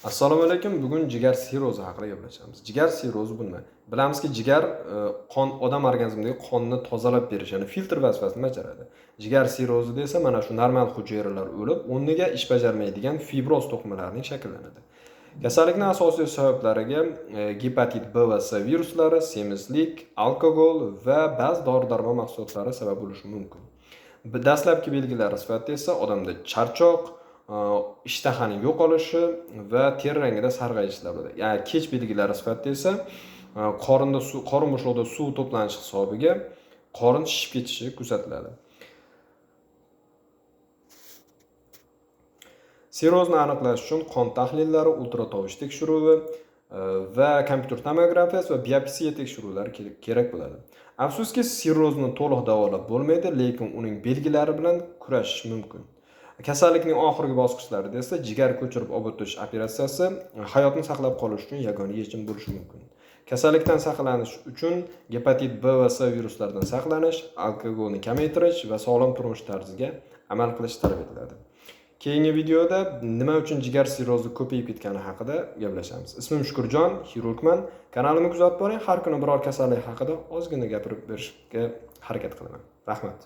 Assalomu alaykum. Bugun jigar sirrozi haqida gaplashamiz. Jigar sirrozi bu nima? Bilamizki, jigar odam organizmidagi qonni tozalab berish, ya'ni filtr vazifasini bajaradi. Jigar sirrozida esa mana shu normal hujayralar o'lib, o'rniga ish bajarmaydigan fibroz to'qimalarning shakllanadi. Kasallikning asosiy sabablariga gepatit B va C viruslari, semizlik, alkogol va ba'zi dori-darmon mahsulotlari sabab bo'lishi mumkin. Dastlabki belgilari sifatida esa odamda charchoq, ishtahaning yo'qolishi va teri rangida sarg'ayishlar bo'ladi. Ya'ni kech belgilari sifatida esa qorin bo'shlig'ida suv to'planishi hisobiga qorin shishib ketishi kuzatiladi. Sirrozni aniqlash uchun qon tahlillari, ultratovush tekshiruvi va kompyuter tomografiyasi va biopsiya tekshiruvlari kerak bo'ladi. Afsuski, sirrozni to'liq davolab bo'lmaydi, lekin uning belgilari bilan kurashish mumkin. Kasallikning oxirgi bosqichlarida esa jigar ko'chirib olib o'tish operatsiyasi hayotni saqlab qolish uchun yagona yechim bo'lishi mumkin. Kasallikdan saqlanish uchun gepatit B va C viruslaridan saqlanish, alkogolni kamaytirish va sog'lom turmush tarziga amal qilish talab etiladi. Keyingi videoda nima uchun jigar sirrozi ko'payib ketgani haqida gaplashamiz. Ismim Shukurjon, xirurgman. Kanalimni kuzatib boring. Har kuni biror kasallik haqida ozgina gapirib berishga harakat qilaman. Rahmat.